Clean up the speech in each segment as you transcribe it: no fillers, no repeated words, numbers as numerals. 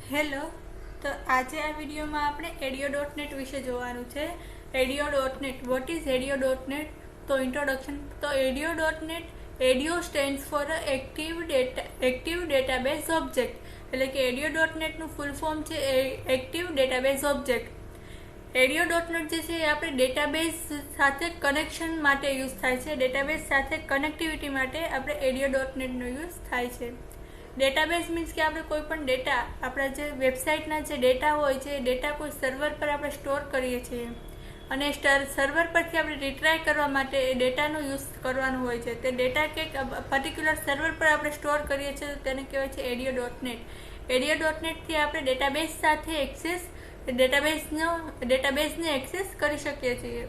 Hello, તો આજે આ વિડીયોમાં આપણે એડિયો.નેટ વિશે જોવાનું છે. ADO dot net, what is ADO dot net? તો ઇન્ટ્રોડક્શન. તો ADO dot net, ADO stands for active database object, એટલે કે એડિયો.નેટનું ફૂલ ફોર્મ છે એક્ટિવ ડેટાબેઝ ઓબ્જેક્ટ. એડિયો.નેટ જે છે એ આપણે ડેટાબેઝ સાથે કનેક્શન માટે યુઝ થાય છે. ડેટાબેઝ સાથે કનેક્ટિવિટી માટે આપણે એડિયો.નેટનો યુઝ થાય છે. ડેટાબેઝ મીન્સ કે આપણે કોઈ પણ ડેટા, આપણા જે વેબસાઇટના જે ડેટા હોય છે એ ડેટા કોઈ સર્વર પર આપણે સ્ટોર કરીએ છીએ અને સર્વર પરથી આપણે રિટ્રાય કરવા માટે એ ડેટાનો યુઝ કરવાનું હોય છે. તે ડેટા કે પર્ટિક્યુલર સર્વર પર આપણે સ્ટોર કરીએ છીએ તો તેને કહેવાય છે એડિયો.નેટ. એડિયો.નેટથી આપણે ડેટાબેઝ સાથે ડેટાબેઝને એક્સેસ કરી શકીએ છીએ.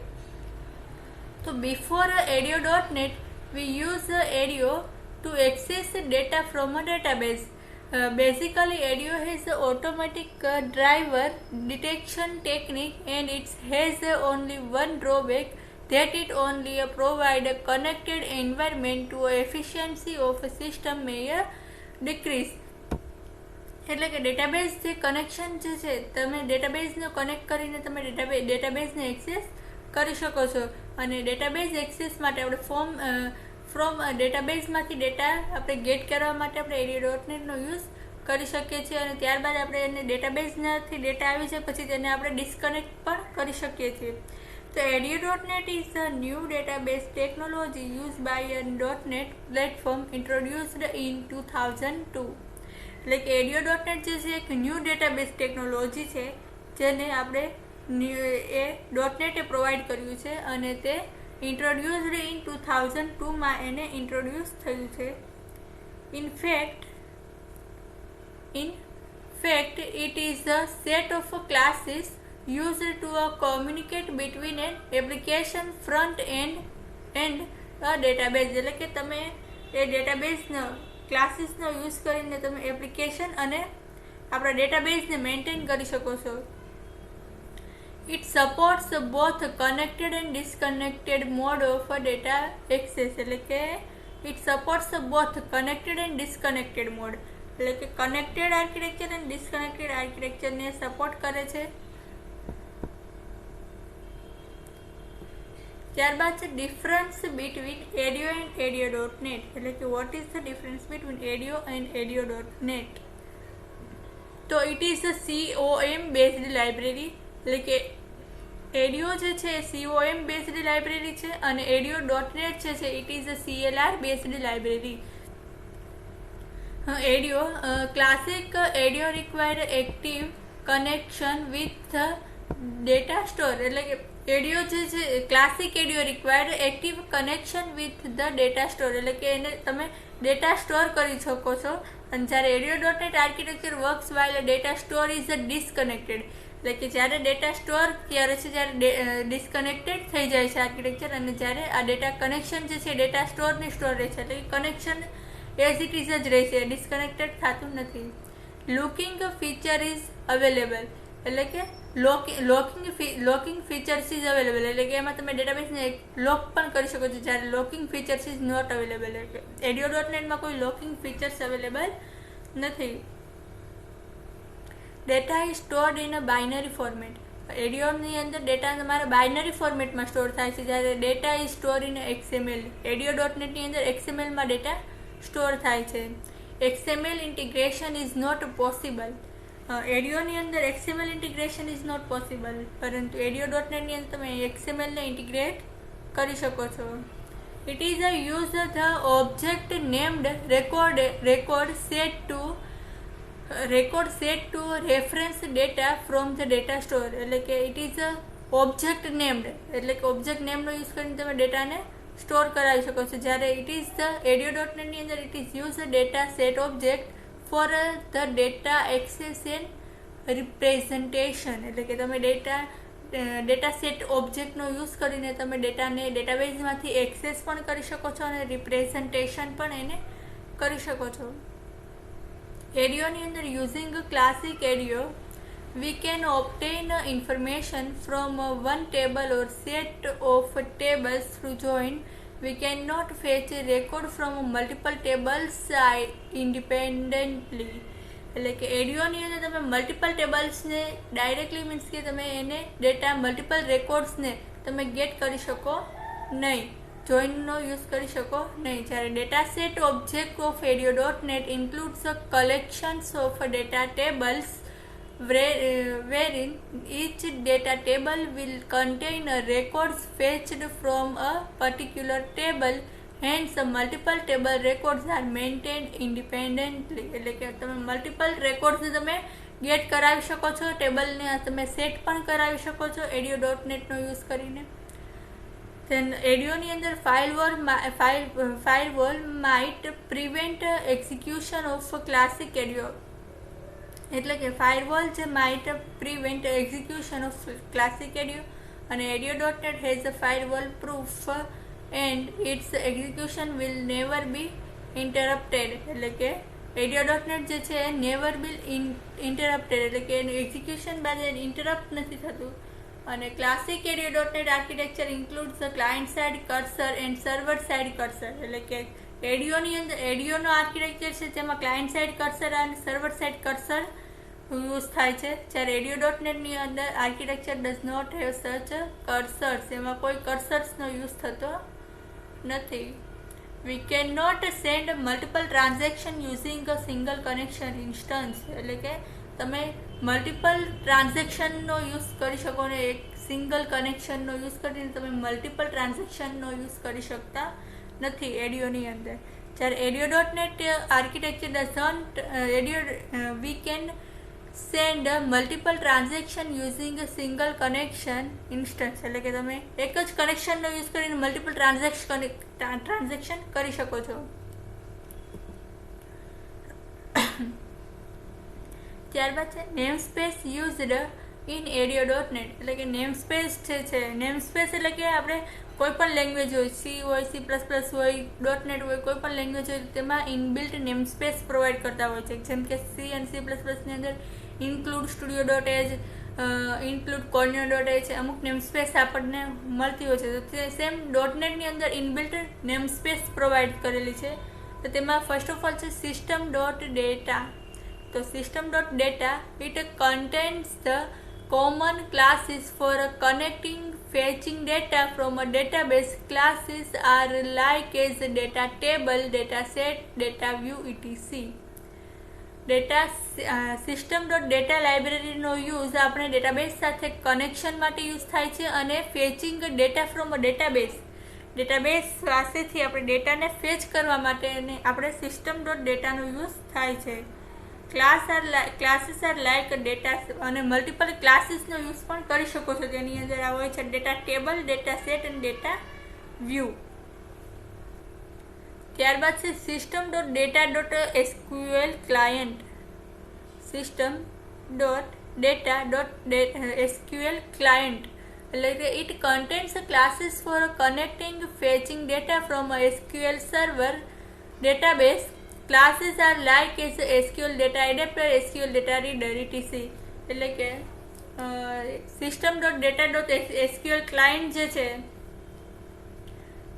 તો before ADO dot net we use ADO to access data from a database. Basically, Edio has an automatic driver detection technique, and it has only one drawback, that it only provide a connected environment to efficiency of a system may decrease. એટલે કે database જે connection જે છે, તમે ડેટાબેઝને connect કરીને તમે ડેટાબેઝને એક્સેસ કરી શકો છો. અને ડેટાબેઝ એક્સેસ માટે આપણે ફ્રોમ ડેટાબેઝમાંથી ડેટા આપણે ગેટ કરવા માટે આપણે એડિયો.નેટનો યુઝ કરી શકીએ છીએ. અને ત્યારબાદ આપણે એને ડેટાબેઝમાંથી ડેટા આવી જાય પછી તેને આપણે ડિસ્કનેક્ટ પણ કરી શકીએ છીએ. તો ADO dot net is a new database technology use by .dot net platform introduced in 2002. એટલે કે એડિયો.નેટ જે છે એક ન્યૂ ડેટાબેઝ ટેકનોલોજી છે જેને આપણે .નેટે પ્રોવાઈડ કર્યું છે અને તે introduced in 2002 માં એને ઇન્ટ્રોડ્યુસ થયું છે. In fact, it is a set of classes used to communicate between an application front end and a database. એટલે કે તમે એ ડેટાબેઝનો ક્લાસીસનો યુઝ કરીને તમે એપ્લિકેશન અને આપણા ડેટાબેઝને મેન્ટેન કરી શકો છો. It supports both connected and disconnected mode of data access. એટલે કે it supports both connected and disconnected mode. એટલે કે કનેક્ટેડ આર્કિટેક્ચર અને ડિસ્કનેક્ટેડ આર્કિટેક્ચરને સપોર્ટ કરે છે. ત્યારબાદ છે difference between ADO and ADO dot net. એટલે કે what is the difference between ADO and ADO dot net? તો it is a COM based library. એટલે કે એડિયો જે છે એ COM બેઝડ લાઇબ્રેરી છે અને એડિયો.નેટ જે છે it is a CLR based library. ADO classic ADO require active connection with data store. એટલે કે એડિયો જે છે classic ADO require active connection with the data store. એટલે કે એને તમે ડેટા સ્ટોર કરી શકો છો. અને જ્યારે ADO dot net architecture works while data store is disconnected. એટલે કે જ્યારે ડેટા સ્ટોર ત્યારે છે જ્યારે ડિસ્કનેક્ટેડ થઈ જાય છે આર્કિટેક્ચર, અને જ્યારે આ ડેટા કનેક્શન જે છે ડેટા સ્ટોરની સ્ટોર રહે છે. એટલે કે કનેક્શન એઝ ઇટ ઇઝ જ રહે છે, ડિસ્કનેક્ટેડ થતું નથી. Looking feature is available. એટલે કે લોકિંગ ફીચર્સ ઇઝ અવેલેબલ. એટલે કે એમાં તમે ડેટાબેઝને લોક પણ કરી શકો છો, જ્યારે locking features is not available. એટલે એડિયો.નેટમાં કોઈ લોકિંગ ફીચર્સ અવેલેબલ નથી. Data is stored in a binary format. એડિયોની અંદર ડેટા તમારા બાઇનરી ફોર્મેટમાં સ્ટોર થાય છે, જ્યારે data is store in XML. એડિયો.નેટની અંદર XMLમાં ડેટા સ્ટોર થાય છે. XML integration is not possible. એડિયોની અંદર XML integration is not possible, પરંતુ એડિયો.નેટની અંદર તમે XMLને ઇન્ટિગ્રેટ કરી શકો છો. It is a use the object named record set to reference data from the data store. એટલે કે it is a object named. એટલે કે ઓબ્જેક્ટ નેમનો યુઝ કરીને તમે ડેટાને સ્ટોર કરાવી શકો છો. જ્યારે ઇટ ઇઝ ધ એડિયો.નેટની અંદર it is use data set object for the data access and representation. એટલે કે તમે ડેટા સેટ ઓબ્જેક્ટનો યુઝ કરીને તમે ડેટાને ડેટાબેઝમાંથી એક્સેસ પણ કરી શકો છો અને રિપ્રેઝન્ટેશન પણ એને કરી શકો છો. એડિયોની અંદર using classic ADO we can obtain information from one table or set of tables through join. We cannot fetch a record from multiple tables independently. એટલે કે એડિયોની અંદર તમે મલ્ટિપલ ટેબલ્સને ડાયરેક્ટલી મીન્સ કે તમે એને ડેટા મલ્ટિપલ રેકોર્ડ્સને તમે ગેટ કરી શકો નહીં, જોઈનનો યુઝ કરી શકો નહીં. જ્યારે data set object of ADIO.NET includes a collections of data tables wherein each data table will contain a records fetched from a particular table. Hence, multiple table records are maintained independently. એટલે કે તમે multiple records તમે gate કરાવી શકો છો, ટેબલને તમે set પણ કરાવી શકો છો ADIO.NET નો યુઝ કરીને. then ADIO ની અંદર firewall might prevent execution of classic ADIO. એટલે કે ફાયરવોલ જે might prevent execution of classic ADIO, અને ADIO.NET has a firewall proof and its execution will never be interrupted. એટલે કે ADIO.NET જે છે એ નેવર બી ઇન્ટરપ્ટેડ, એટલે કે એનું એક્ઝિક્યુશન બાદ ઇન્ટરપ્ટ નથી થતું. અને classic ADIO.NET architecture includes a client side cursor and server side cursor. એટલે કે ADIOની અંદર ADIOનો આર્કિટેક્ચર છે જેમાં ક્લાયન્ટ સાઇડ કર્સર અને સર્વર સાઇડ કર્સર યુઝ થાય છે. જ્યારે ADIO.NETની અંદર આર્કિટેક્ચર ડઝ નોટ હેવ સચ કર્સર્સ, એમાં કોઈ કર્સર્સનો યુઝ થતો નથી. We can not send multiple transaction using a single connection instance. એટલે કે તમે મલ્ટિપલ ટ્રાન્ઝેક્શનનો યુઝ કરી શકો ને એક સિંગલ કનેક્શનનો યુઝ કરીને તમે મલ્ટિપલ ટ્રાન્ઝેક્શનનો યુઝ કરી શકતા નથી ADIOની અંદર. જ્યારે ADIO.NET architecture doesn't we can send multiple transaction using single connection instance. એટલે કે તમે એક જ કનેક્શનનો યુઝ કરીને મલ્ટિપલ ટ્રાન્ઝેક્શન કરી શકો છો. ત્યારબાદ છે name space used in ADIO.NET. એટલે કે નેમ સ્પેસ છે નેમ સ્પેસ એટલે કે આપણે કોઈ પણ લેંગ્વેજ હોય, સી હોય, C++ હોય, .NET હોય, કોઈ પણ લેંગ્વેજ હોય તેમાં ઇનબિલ્ટ નેમ સ્પેસ પ્રોવાઈડ કરતા હોય છે. જેમ કે સી અને C++ની અંદર ઇન્ક્લુડ સ્ટુડિયો.h, ઇન્ક્લુડ કોર્નર.h અમુક નેમ સ્પેસ આપણને મળતી હોય છે. તો તે સેમ .NETની અંદર ઇનબિલ્ટ નેમ સ્પેસ પ્રોવાઈડ કરેલી છે. તો તેમાં ફર્સ્ટ ઓફ ઓલ છે system.data. તો system.data it contains the common classes for connecting fetching data from a database. Classes are like as data table, data set, data view etc. system.data લાઇબ્રેરીનો use આપણે database સાથે connection માટે use થાય છે અને fetching data from a database પાસેથી આપણે ડેટાને ફેચ કરવા માટે આપણે system.data નો યુઝ થાય છે. ક્લાસીસ આર લાઇક ડેટા, અને મલ્ટિપલ ક્લાસીસનો યુઝ પણ કરી શકો છો. તેની અંદર આ હોય છે ડેટા ટેબલ, ડેટા સેટ અને ડેટા વ્યૂ. ત્યારબાદ છે system.data.sql client. system.data.sql client એટલે કે it contains classes for connecting fetching data from a SQL server database. Classes are like as SQL data adapter, SQL data reader etc. એટલે કે system.data.sql client જે છે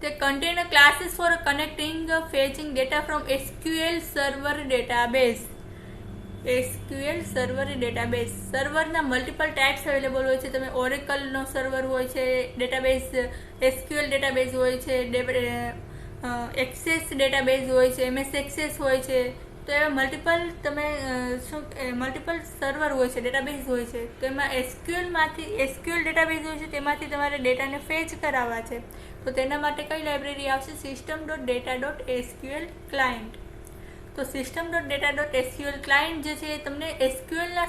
તે contain classes for connecting fetching data from SQL server database. SQL server database સર્વરના multiple types available હોય છે. તમે ઓરેકલનો server હોય છે, ડેટાબેઝ SQL ડેટાબેઝ હોય છે, એક્સેસ ડેટાબેઝ હોય છે, MS એક્સેસ હોય છે. તો એવા મલ્ટિપલ મલ્ટિપલ સર્વર હોય છે, ડેટાબેઝ હોય છે. તો એમાં SQL ડેટાબેઝ હોય છે, તેમાંથી તમારે ડેટાને ફેચ કરાવવા છે. તો તેના માટે કઈ લાઇબ્રેરી આવશે? system.data.sql client. તો system.data.sql client જે છે એ તમને SQLના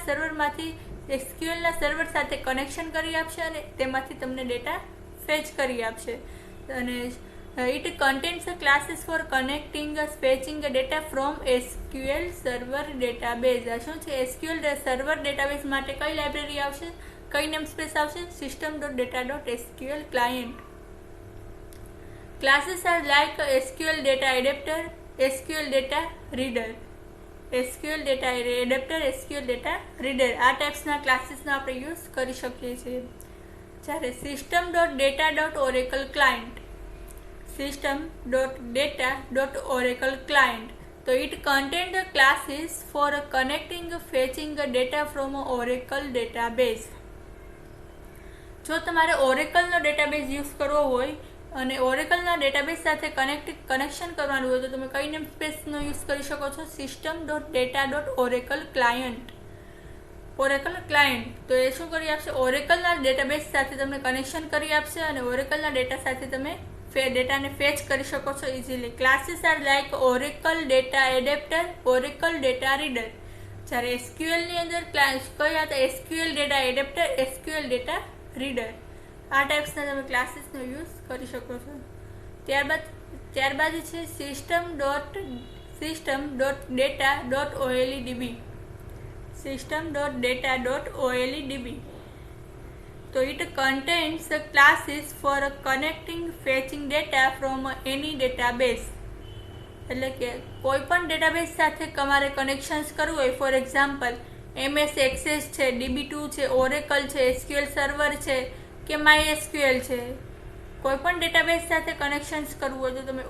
સર્વર સાથે કનેક્શન કરી આપશે અને તેમાંથી તમને ડેટા ફેચ કરી આપશે. અને it contains classes for connecting fetching data from SQL server database. આ શું છે? SQL સર્વર ડેટાબેઝ માટે કઈ લાઇબ્રેરી આવશે, કઈ નેમ સ્પેસ આવશે? system.data.sql client. Classes are like SQL data adapter, SQL data reader. SQL data adapter, SQL data reader આ ટાઈપ્સના ક્લાસીસનો આપણે યુઝ કરી શકીએ છીએ. જ્યારે system.data.oracle client. system.data.oracle client તો it contain the classes for connecting fetching data from Oracle database. જો તમારે ઓરેકલનો database use કરવો હોય અને ઓરેકલના ડેટાબેઝ સાથે કનેક્શન કરવાનું હોય તો તમે કઈ નેમ સ્પેસનો યુઝ કરી શકો છો? system.data.oracle client. Oracle client. તો એ શું કરી આપશે? ઓરેકલના ડેટાબેઝ સાથે તમને કનેક્શન કરી આપશે અને ઓરેકલના ડેટા સાથે તમે ડેટાને ફેચ કરી શકો છો easily. Classes R like Oracle data adapter, Oracle data reader. જ્યારે એસક્યુએલની અંદર કયા હતા? SQL data adapter, SQL data reader. આ ટાઈપ્સના તમે ક્લાસીસનો યુઝ કરી શકો છો. ત્યારબાદ છે system.data.oledb. system.data.oledb. તો it contains the classes for connecting fetching data from any database. એટલે કે કોઈ પણ ડેટાબેઝ સાથે તમારે કનેક્શન્સ કરવું હોય, ફોર એક્ઝામ્પલ MS એક્સેસ છે, DB2 છે, ઓરેકલ છે, SQL સર્વર છે કે MySQL છે, કોઈ પણ ડેટાબેઝ સાથે કનેક્શન્સ કરવું હોય તો તમે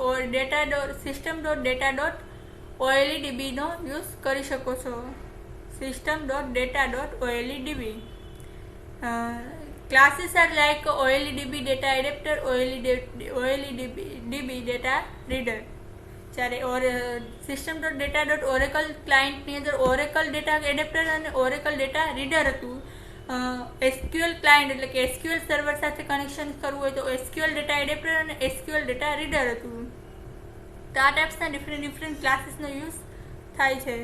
system.data.oledb નો યુઝ કરી શકો છો. system.data.oledb. Classes are like OLEDB data adapter, OLEDB data reader. જ્યારે system.data.oracle ક્લાયન્ટની અંદર ઓરેકલ ડેટા એડેપ્ટર અને ઓરેકલ ડેટા રીડર હતું. SQL ક્લાયન્ટ એટલે કે SQL સર્વર સાથે કનેક્શન કરવું હોય તો SQL ડેટા એડેપ્ટર અને SQL ડેટા રીડર હતું. તો આ ટાઈપ્સના ડિફરન્ટ ક્લાસીસનો યુઝ થાય છે.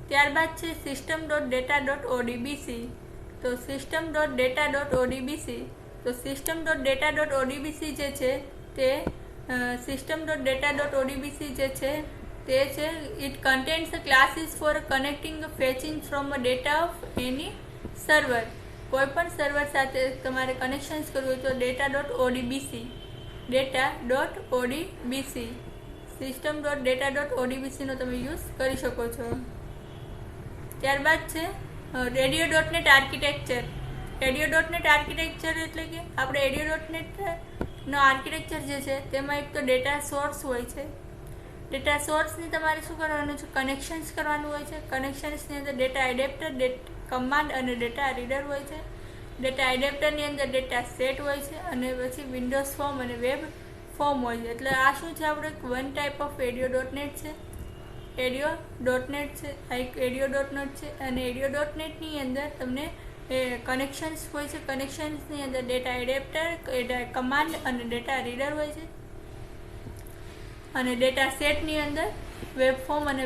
ત્યારબાદ છે system.data.odbc. તો system.data.odbc. તો system.data.odbc જે છે તે system.data.odbc જે છે તે છે it contains classes for connecting fetching from data of any server. કોઈ પણ સર્વર સાથે તમારે કનેક્શન્સ કરવું હોય તો data.odbc. system.data.odbc નો તમે યુઝ કરી શકો છો. ત્યારબાદ છે radio.net આર્કિટેક્ચર. radio.net આર્કિટેક્ચર એટલે કે આપણે radio.net નો આર્કિટેક્ચર જે છે તેમાં એક તો ડેટા સોર્સ હોય છે. ડેટા સોર્સની તમારે શું કરવાનું છે? કનેક્શન્સ કરવાનું હોય છે. કનેક્શન્સની અંદર ડેટા એડેપ્ટર, કમાન્ડ અને ડેટા રીડર હોય છે. ડેટા એડેપ્ટરની અંદર ડેટા સેટ હોય છે અને પછી વિન્ડોઝ ફોર્મ અને વેબ ફોર્મ હોય છે. એટલે આ શું છે? આપણે વન ટાઈપ ઓફ radio.net છે. radio.net છે, આ એક radio.net છે અને radio.netની અંદર તમને કનેક્શન્સ હોય છે. કનેક્શન્સની અંદર ડેટા એડેપ્ટર, કમાન્ડ અને ડેટા રીડર હોય છે અને ડેટા સેટની અંદર વેબ ફોર્મ અને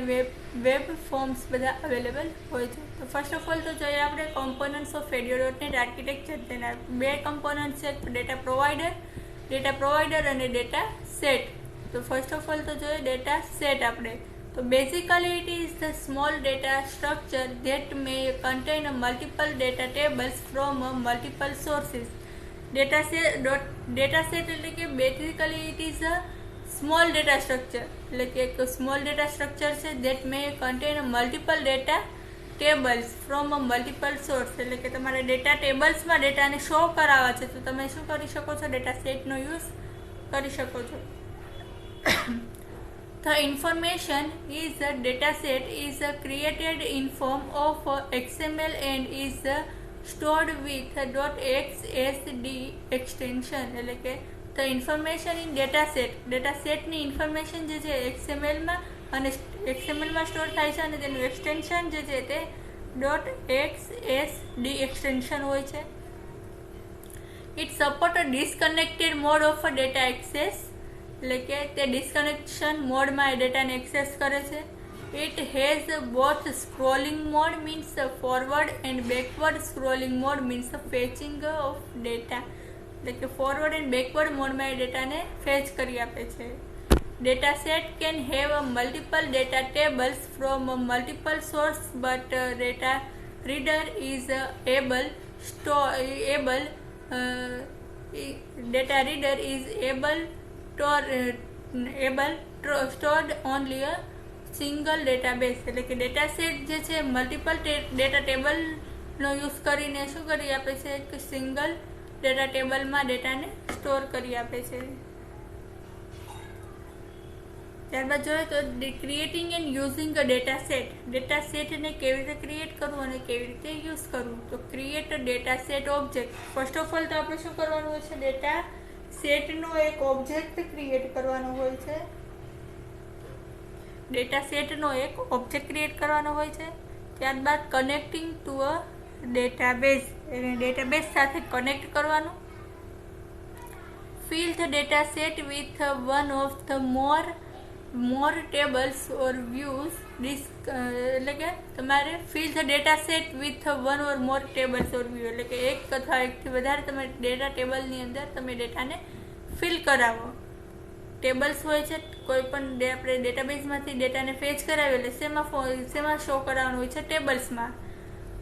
વેબ ફોર્મ્સ બધા અવેલેબલ હોય છે. તો ફર્સ્ટ ઓફ ઓલ તો જોઈએ આપણે કોમ્પોનન્ટ્સ ઓફ radio.net આર્કિટેક્ચર. તેના બે કમ્પોનન્ટ છે, ડેટા પ્રોવાઈડર અને ડેટા સેટ. તો ફર્સ્ટ ઓફ ઓલ તો જોઈએ ડેટા સેટ આપણે. So basically it is the small data structure that may contain multiple data tables from multiple sources. Data set એટલે કે basically it is a small data structure. એટલે કે એક small data structure છે that may contain multiple data tables from multiple source. એટલે કે તમારે data ટેબલ્સમાં ડેટાને શો કરાવવા છે તો તમે શું કરી શકો છો? ડેટા સેટનો યુઝ કરી શકો છો. The information is a data set is created in form of XML and is stored with .xsd extension. એટલે કે the information in data setની ઇન્ફોર્મેશન જે છે XMLમાં અને XMLમાં સ્ટોર થાય છે અને તેનું એક્સટેન્શન જે છે તે .xsd એક્સટેન્શન હોય છે. It support a disconnected mode of data access. એટલે કે તે ડિસ્કનેક્શન મોડમાં એ ડેટાને એક્સેસ કરે છે. It has both scrolling mode means forward and backward scrolling mode means fetching of data. એટલે કે ફોરવર્ડ એન્ડ બેકવર્ડ મોડમાં એ ડેટાને ફેચ કરી આપે છે. Data set can have multiple data tables from multiple source but data reader is stored only a single database. એટલે કે data set જે છે મલ્ટિપલ ડેટા ટેબલનો યુઝ કરીને શું કરી આપે છે? એક સિંગલ ડેટા ટેબલમાં ડેટાને સ્ટોર કરી આપે છે. ત્યારબાદ જોઈએ તો creating and using a data set. Data સેટને કેવી રીતે ક્રિએટ કરવું અને કેવી રીતે યુઝ કરવું. તો create a data set object. First of all તો આપણે શું કરવાનું હોય છે, ડેટા સેટનો એક ઓબ્જેક્ટ ક્રિએટ કરવાનો હોય છે. ડેટા સેટનો એક ઓબ્જેક્ટ ક્રિએટ કરવાનો હોય છે. ત્યારબાદ કનેક્ટિંગ ટુ અ ડેટાબેઝ, એને ડેટાબેઝ સાથે કનેક્ટ કરવાનું. Fill the data set with one of the more tables or views. એટલે કે તમારે fill the data set with one or more tables or view, એટલે કે એક અથવા એકથી વધારે તમે ડેટા ટેબલની અંદર તમે ડેટાને ફિલ કરાવો. ટેબલ્સ હોય છે, કોઈ પણ આપણે ડેટાબેઝમાંથી ડેટાને ફેચ કરાવીએ એટલે શેમાં શો કરાવવાનું હોય છે, ટેબલ્સમાં.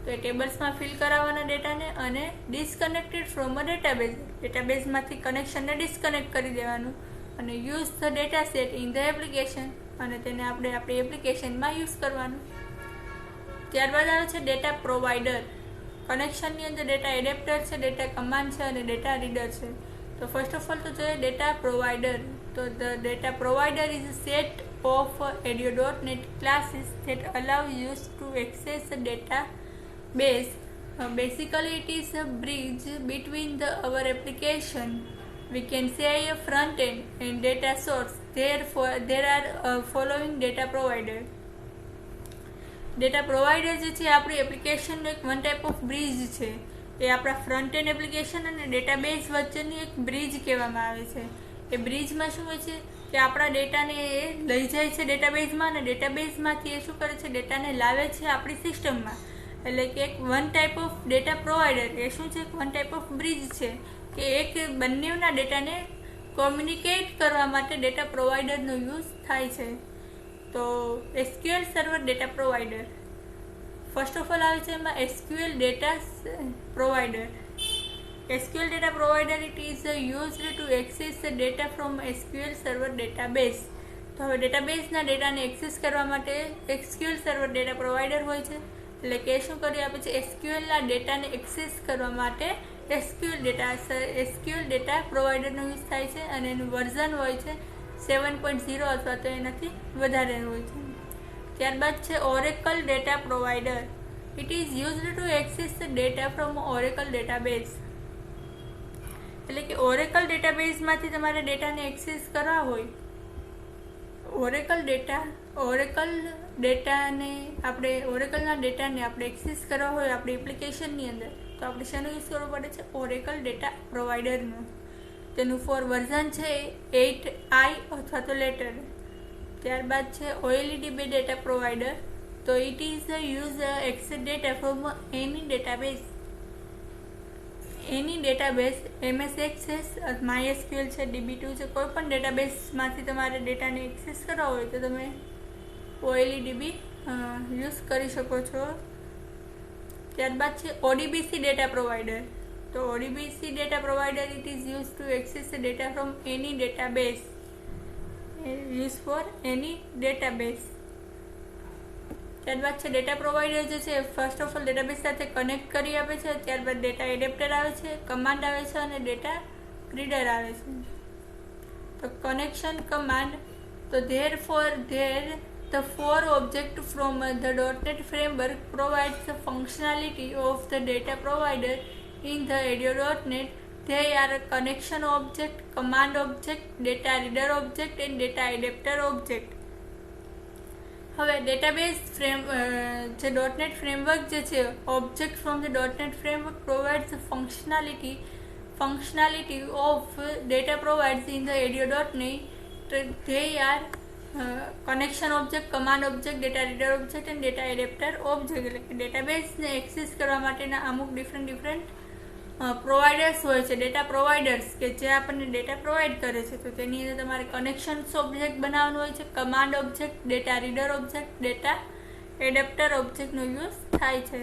તો એ ટેબલ્સમાં ફિલ કરાવવાના ડેટાને. અને ડિસકનેક્ટેડ ફ્રોમ અ ડેટાબેઝ, ડેટાબેઝમાંથી કનેક્શનને ડિસકનેક્ટ કરી દેવાનું. અને use the data set in the application, અને તેને આપણે આપણી એપ્લિકેશનમાં યુઝ કરવાનું. ત્યારબાદ આવે છે ડેટા પ્રોવાઈડર. કનેક્શનની અંદર ડેટા એડેપ્ટર છે, ડેટા કમાન્ડ છે અને ડેટા રીડર છે. તો ફર્સ્ટ ઓફ ઓલ તો જોઈએ ડેટા પ્રોવાઈડર. તો the data provider is a set of ADIO.NET classes that allow you to access a database. Basically, it is a bridge between our application, we can say a front end, and data source. Therefore, there are following data provider. Data provider જે છે આપણી એપ્લિકેશનનો એક one type of bridge છે. એ આપણા front end application અને database વચ્ચેની એક બ્રિજ કહેવામાં આવે છે. એ બ્રિજમાં શું હોય છે કે આપણા ડેટાને એ લઈ જાય છે ડેટાબેઝમાં, અને ડેટાબેઝમાંથી એ શું કરે છે, ડેટાને લાવે છે આપણી સિસ્ટમમાં. એટલે કે એક one type of data provider એ શું છે, વન ટાઈપ ઓફ બ્રિજ છે કે એક બંનેના ડેટાને કોમ્યુનિકેટ કરવા માટે ડેટા પ્રોવાઈડરનો યુઝ થાય છે. તો SQL server data provider. First of all આવે છે એમાં SQL data provider. SQL data provider, it is used to access the data from SQL server database. તો હવે ડેટાબેઝના ડેટાને એક્સેસ કરવા માટે SQL સર્વર ડેટા પ્રોવાઈડર હોય છે. એટલે કે શું કરી આપે છે, SQLના ડેટાને એક્સેસ કરવા માટે SQL ડેટા પ્રોવાઈડરનો યુઝ થાય છે. અને એનું વર્ઝન હોય છે 7.0 અથવા તો એનાથી વધારે હોય છે. ત્યારબાદ છે Oracle data provider. It is used to access the data from Oracle database. એટલે કે ઓરેકલ ડેટાબેઝમાંથી તમારે ડેટાને એક્સેસ કરવા હોય, ઓરેકલના ડેટાને આપણે એક્સેસ કરવા હોય આપણી એપ્લિકેશનની અંદર, તો આપણે શેનો યુઝ કરવો પડે છે, ઓરેકલ ડેટા પ્રોવાઈડરનો. તેનું વર્ઝન છે 8i અથવા તો લેટર. ત્યારબાદ છે OLEDB ડેટા પ્રોવાઈડર. તો it is use access data from any database. MS access, MySQL છે, DB2 છે, કોઈ પણ ડેટાબેઝમાંથી તમારે ડેટાને એક્સેસ કરવા હોય તો તમે OLEDB યુઝ કરી શકો છો. ત્યારબાદ છે ODBC ડેટા પ્રોવાઈડર. તો ODBC data provider, it is use to access data from any database. Use for any database. ત્યારબાદ છે ડેટા પ્રોવાઈડર જે છે ફર્સ્ટ ઓફ ઓલ ડેટાબેઝ સાથે કનેક્ટ કરી આપે છે. ત્યારબાદ ડેટા એડેપ્ટર આવે છે, કમાન્ડ આવે છે અને ડેટા રીડર આવે છે. તો કનેક્શન કમાન્ડ. તો the four object from the .NET framework provides the functionality of the data provider in the ADIO.NET. They are connection object, command object, data reader object and data adapter object. હવે database જે .NET framework જે છે, object from the .NET framework provides functionality of data provides in the ADIO.NET. They are connection object, command object, data reader object and data adapter object. એટલે કે ડેટાબેઝને access કરવા માટેના અમુક ડિફરન્ટ પ્રોવાઈડર્સ હોય છે, ડેટા પ્રોવાઈડર્સ કે જે આપણને ડેટા પ્રોવાઈડ કરે છે. તો તેની અંદર તમારે કનેક્શન્સ ઓબ્જેક્ટ બનાવવાનું હોય છે, command object, data reader object, data adapter ઓબ્જેક્ટનો યુઝ થાય છે.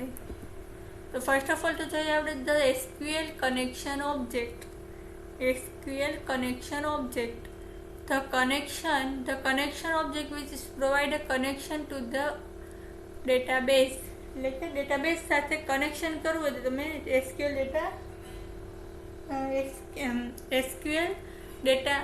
તો ફર્સ્ટ ઓફ ઓલ તો જોઈએ આપણે the SQL connection object. SQL connection object. The connection object which is provide a connection to the database. એટલે કે ડેટાબેઝ સાથે કનેક્શન કરવું હોય તો તમે SQL data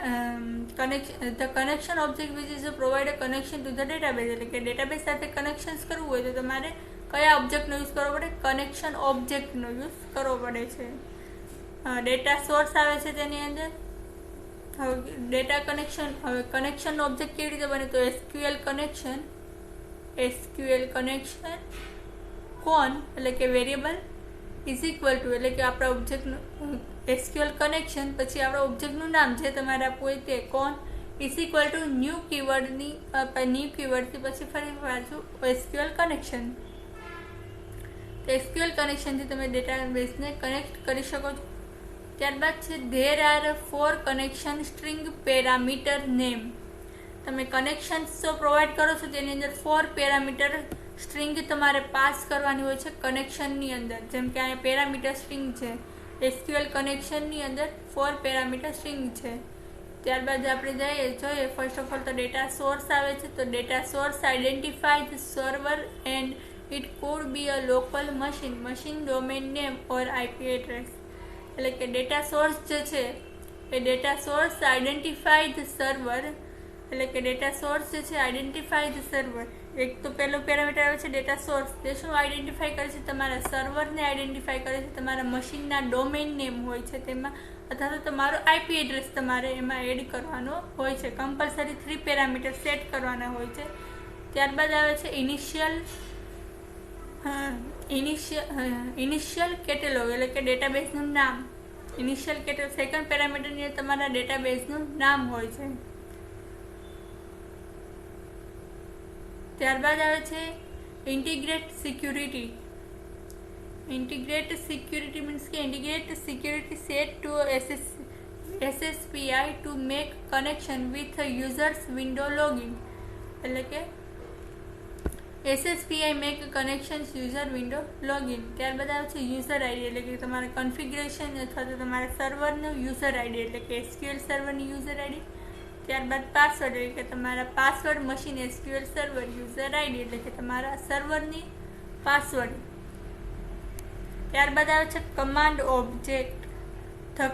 connection the connection object which is provide a connection to the database, એટલે કે database સાથે કનેક્શન્સ કરવું હોય તો તમારે કયા ઓબ્જેક્ટનો યુઝ કરવો પડે? કનેક્શન ઓબ્જેક્ટનો યુઝ કરવો પડે છે. ડેટા સોર્સ આવે છે તેની અંદર. હવે ડેટા કનેક્શન, હવે કનેક્શન ઓબ્જેક્ટ કેવી રીતે બને? તો એસક્યુએલ કનેક્શન કોન એટલે કે વેરિયેબલ ઇઝ ઇક્વલ ટુ એટલે કે આપણા ઓબ્જેક્ટનું એસક્યુએલ કનેક્શન પછી આપણા ઓબ્જેક્ટનું નામ જે તમારે આપવું હોય તે કોન ઇઝ ઇક્વલ ટુ ન્યૂ કીવર્ડથી પછી ફરી પાછું એસક્યુએલ કનેક્શન. તો એસક્યુએલ કનેક્શનથી તમે ડેટાબેઝને કનેક્ટ કરી શકો છો. ત્યારબાદ છે there are 4 connection string parameter name. તમે કનેક્શન્સ જો પ્રોવાઈડ કરો છો તેની અંદર 4 પેરામીટર સ્ટ્રિંગ તમારે પાસ કરવાની હોય છે કનેક્શનની અંદર. જેમ કે અહીંયા પેરામીટર સ્ટ્રિંગ છે, એસક્યુએલ કનેક્શનની અંદર 4 પેરામીટર સ્ટ્રિંગ છે. ત્યારબાદ આપણે જોઈએ ફર્સ્ટ ઓફ ઓલ તો ડેટા સોર્સ આવે છે. તો data source identify the server and it could be a local machine domain name or IP address. એટલે કે ડેટા સોર્સ જે છે એ data source identify the server, એટલે કે ડેટા સોર્સ જે છે આઈડેન્ટિફાય ધ સર્વર. એક તો પહેલું પેરામીટર આવે છે ડેટા સોર્સ, તે શું આઈડેન્ટિફાય કરે છે? તમારા સર્વરને આઈડેન્ટિફાય કરે છે, તમારા મશીનના ડોમેન નેમ હોય છે તેમાં, અથવા તો તમારો આઈપી એડ્રેસ તમારે એમાં એડ કરવાનો હોય છે. કમ્પલસરી 3 પેરામીટર સેટ કરવાના હોય છે. ત્યારબાદ આવે છે ઇનિશિયલ કેટલોગ એટલે કે ડેટાબેઝનું નામ. ઇનિશિયલ કેટલોગ સેકન્ડ પેરામીટરની તમારા ડેટાબેઝનું નામ હોય છે. ત્યારબાદ આવે છે ઇન્ટિગ્રેટ સિક્યુરિટી મીન્સ કે integrate security set to SSPI to make connection with users window login. એટલે કે SSPI make connections user window login. ત્યારબાદ આવે છે યુઝર આઈડી એટલે કે તમારા કન્ફિગ્યુરેશન અથવા તો તમારા સર્વરનું યુઝર આઈડી એટલે કે એસક્યુએલ સર્વરની યુઝર આઈડી. ત્યારબાદ પાસવર્ડ એટલે કે તમારા password machine SQL server user ID એટલે કે તમારા સર્વરની પાસવર્ડ. ત્યારબાદ આવે છે command object. The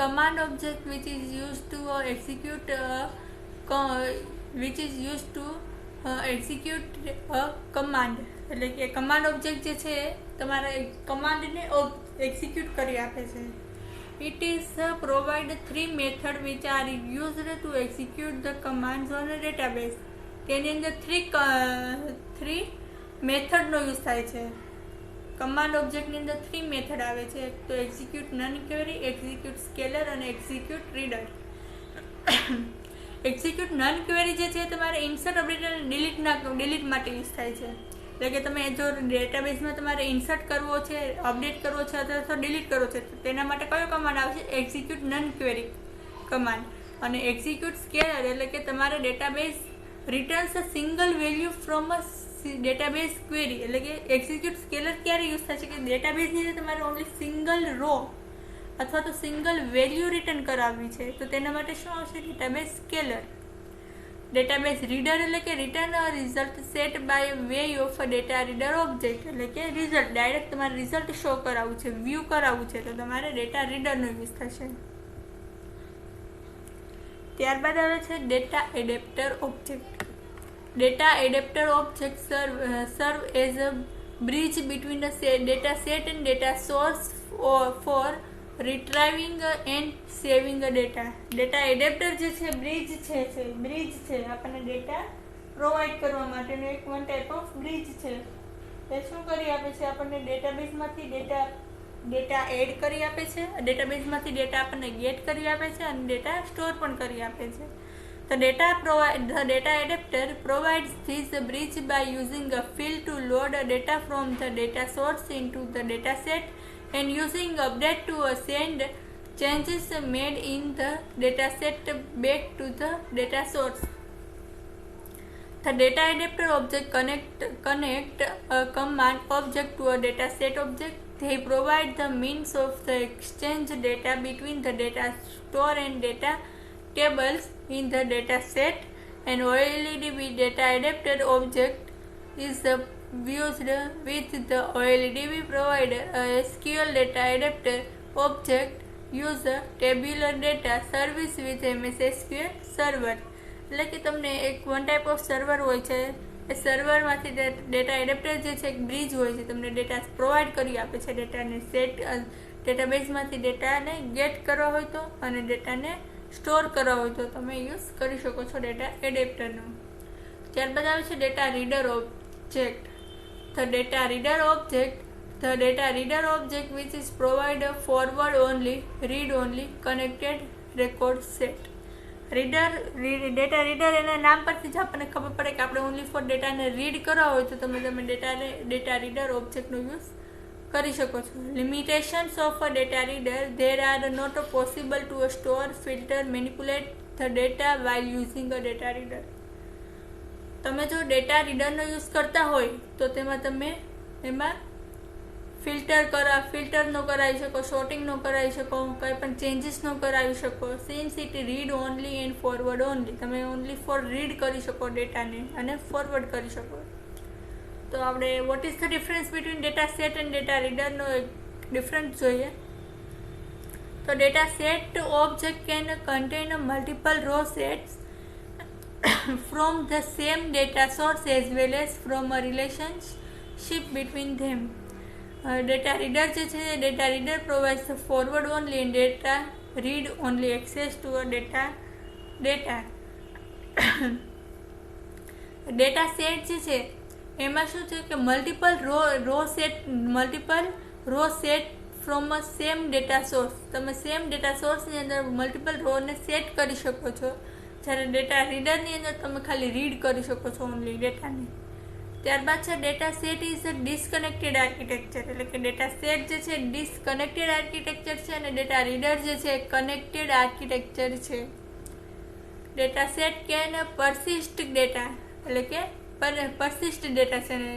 command object which is use to execute command. એટલે કે કમાન્ડ ઓબ્જેક્ટ જે છે તમારા કમાન્ડને એક્ઝિક્યુટ કરી આપે છે. It is provide 3 method which are used to execute the commands on a database. તેની અંદર 3 મેથડનો યુઝ થાય છે. કમાન્ડ ઓબ્જેક્ટની અંદર 3 મેથડ આવે છે. એક તો execute non query, execute scalar અને execute reader. Execute non query જે છે તમારે ઇન્સર્ટ અપડેટ અને ડિલીટ માટે યુઝ થાય છે. એટલે કે તમે જો ડેટાબેઝમાં તમારે ઇન્સર્ટ કરવો છે, અપડેટ કરવો છે અથવા તો ડિલીટ કરવો છે તો તેના માટે કયો કમાન્ડ આવશે? Execute non query command. અને એક્ઝિક્યુટ સ્કેલર એટલે કે તમારે database returns a single value from a database query. એટલે કે એક્ઝિક્યુટ સ્કેલર ક્યારે યુઝ થાય છે? કે ડેટાબેઝની અંદર તમારે ઓનલી સિંગલ રો અથવા તો સિંગલ વેલ્યુ રિટર્ન કરાવવી છે તો તેના માટે શું આવશે? Database scalar. ડેટાબેઝ રીડર એટલે કે return a result set by way of a data reader object. એટલે કે રિઝલ્ટ ડાયરેક્ટ તમારે રિઝલ્ટ શો કરાવવું છે, વ્યૂ કરાવવું છે તો તમારે ડેટા રીડરનો યુઝ થશે. ત્યારબાદ આવે છે data adapter object. Data adapter object serve as a bridge between the data set and data source for retrieving and saving data. Data adapter જે છે બ્રિજ છે આપણને ડેટા પ્રોવાઈડ કરવા માટેનો એક વન ટાઈપ ઓફ બ્રિજ છે. એ શું કરી આપે છે? આપણને ડેટાબેઝમાંથી ડેટા એડ કરી આપે છે, ડેટાબેઝમાંથી ડેટા આપણને ગેટ કરી આપે છે અને ડેટા સ્ટોર પણ કરી આપે છે. The data adapter provides this bridge by using a field to load data from the data source into the data set and using update to send changes made in the data set back to the data source. The data adapter object connect a command object to a data set object. They provide the means of the exchange data between the data store and data tables in the data set. An OLEDB data adapter object is used with the OLEDB provider a SQL data adapter object use tabular data service with MS SQL server. એટલે કે તમને એક one type of server હોય છે, એ સર્વરમાંથી data adapter જે છે એક bridge હોય છે, તમને ડેટા પ્રોવાઈડ કરી આપે છે. ડેટાને ડેટાબેઝમાંથી ડેટાને ગેટ કરવા હોય તો અને ડેટાને સ્ટોર કરવા હોય તો તમે યુઝ કરી શકો છો ડેટા એડેપ્ટરનો. ત્યારબાદ આવે છે data reader object. The data reader object which is provide a forward only, read only, connected record set. Data reader એના નામ પરથી જ આપણને ખબર પડે કે આપણે ઓનલી ફોર ડેટાને રીડ કરવા હોય તો તમે ડેટા રીડર ઓબ્જેક્ટનો યુઝ કરી શકો છો. Limitations of a data reader. There are not possible to store, filter, manipulate the data while using a data reader. તમે જો ડેટા રીડરનો યુઝ કરતા હોય તો તમે એમાં ફિલ્ટર ન કરાવી શકો, શોર્ટિંગ ન કરાવી શકો, કંઈ પણ ચેન્જીસ ન કરાવી શકો. Since it read only and forward only. તમે ઓનલી ફોર રીડ કરી શકો ડેટાને અને ફોરવર્ડ કરી શકો. તો આપણે what is the difference between data set and data રીડરનો એક ડિફરન્સ જોઈએ. તો data set object can contain multiple row sets from the same data source as well as from a relationship between them. Data reader જે છે data reader provides the forward only and data read only access to a data. Data set જે છે એમાં શું છે કે multiple row set from a same data source. તમે same data સોર્સની અંદર મલ્ટિપલ રોને સેટ કરી શકો છો, જ્યારે ડેટા રીડરની અંદર તમે ખાલી રીડ કરી શકો છો ઓનલી ડેટાને. ત્યારબાદ છે data set is a disconnected architecture. એટલે કે ડેટા સેટ જે છે ડિસકનેક્ટેડ આર્કિટેક્ચર છે અને ડેટા રીડર જે છે કનેક્ટેડ આર્કિટેક્ચર છે. ડેટા સેટ કેન પરસિસ્ટ ડેટા, એટલે કે પરસિસ્ટ ડેટા છે ને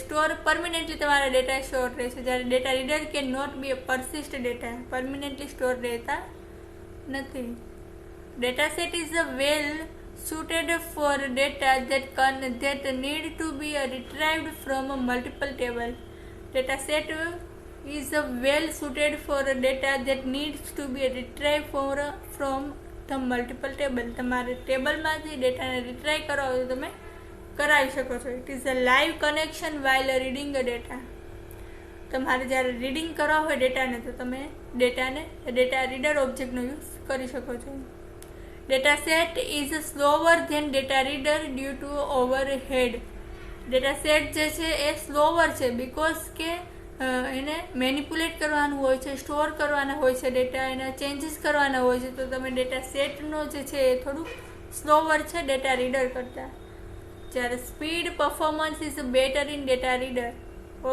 સ્ટોર પરમિનેન્ટલી તમારા ડેટા સ્ટોર રહેશે, જ્યારે data reader can not be a persist data, permanently store રહેતા નથી. Data set is well suited for data that need to be retrieved from a multiple table. Data set is well suited for data that needs to be retrieved from the multiple table. તમારે ટેબલમાંથી ડેટાને retrieve કરવા હોય તો તમે કરાવી શકો છો. It is a live connection while reading a data. તમારે જ્યારે રીડિંગ કરવા હોય ડેટાને તો તમે ડેટા રીડર ઓબ્જેક્ટનો યુઝ કરી શકો છો. Data set is slower than data reader due to overhead. Data set જે છે એ સ્લોવર છે બીકોઝ કે એને મેનિપ્યુલેટ કરવાનું હોય છે, સ્ટોર કરવાના હોય છે ડેટા, એના ચેન્જીસ કરવાના હોય છે, તો તમે ડેટા સેટનો જે છે એ થોડુંક સ્લોવર છે ડેટા રીડર કરતાં. જ્યારે speed performance is better in data reader.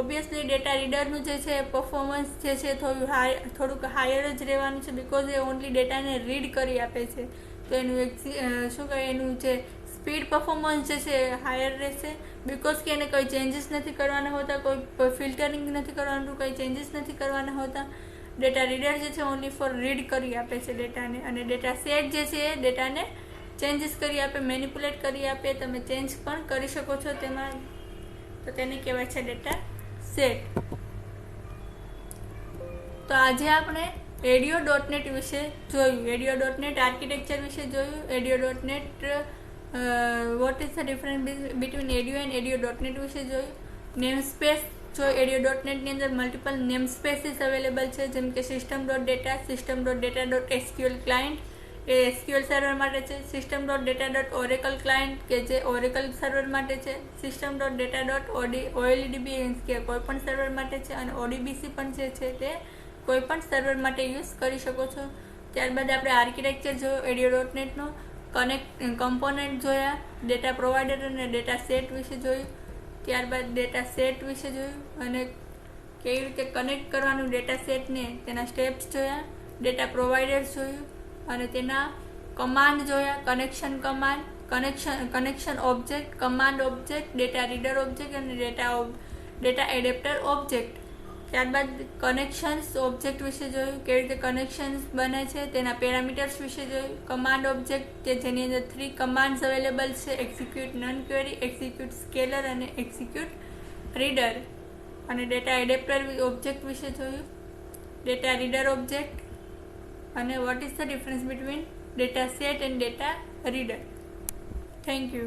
Obviously data રીડરનું જે છે પરફોર્મન્સ જે છે થોડુંક હાયર જ રહેવાનું છે બીકોઝ એ ઓનલી ડેટાને રીડ કરી આપે છે. તો એનું જે સ્પીડ પરફોર્મન્સ જે છે હાયર રહેશે બીકોઝ કે એને કોઈ ચેન્જીસ નથી કરવાના હોતા, કોઈ ફિલ્ટરિંગ નથી કરવાનું, કોઈ ચેન્જીસ નથી કરવાના હોતા. ડેટા રીડર જે છે ઓનલી ફોર રીડ કરી આપે છે ડેટાને, અને ડેટા સેટ જે છે એ ડેટાને ચેન્જીસ કરી આપે, મેનિપ્યુલેટ કરી આપે, તમે ચેન્જ પણ કરી શકો છો તેમાં, તો તેને કહેવાય છે ડેટા સેટ. તો આજે આપણે ADO.NET વિશે જોયું, ADO.NET આર્કિટેક્ચર વિશે જોયું, ADO.NET vote is the difference between ADO and ADO.NET વિશે જોયું. નેમ સ્પેસ જો ADO.NET ની અંદર મલ્ટિપલ નેમ સ્પેસીસ અવેલેબલ છે, જેમ કે system.data, system.data.SQL ક્લાયન્ટ એ SQL સર્વર માટે છે, system.data.Oracle ક્લાયન્ટ કે જે Oracle સર્વર માટે છે, system.data.OLEDB કે કોઈ પણ સર્વર માટે છે, અને ODBC પણ જે છે તે કોઈ પણ સર્વર માટે યુઝ કરી શકો છો. ત્યારબાદ આપણે આર્કિટેક્ચર જોયું ADO.NET નો, કમ્પોનન્ટ જોયા, ડેટા પ્રોવાઈડર અને ડેટા સેટ વિશે જોયું. ત્યારબાદ ડેટા સેટ વિશે જોયું અને કેવી રીતે કનેક્ટ કરવાનું ડેટા સેટને, તેના સ્ટેપ્સ જોયા, ડેટા પ્રોવાઈડર્સ જોયું અને તેના કમાન્ડ જોયા, connection object, command object, data reader object અને ડેટા એડેપ્ટર ઓબ્જેક્ટ. ત્યારબાદ કનેક્શન્સ ઓબ્જેક્ટ વિશે જોયું, કેવી રીતે કનેક્શન્સ બને છે, તેના પેરામીટર્સ વિશે જોયું. કમાન્ડ ઓબ્જેક્ટ કે જેની અંદર 3 કમાન્ડ્સ અવેલેબલ છે, execute non query, execute scalar અને એક્ઝિક્યુટ રીડર. અને ડેટા એડેપ્ટર ઓબ્જેક્ટ વિશે જોયું, ડેટા રીડર ઓબ્જેક્ટ, અને what is the difference between data set and data reader. Thank you.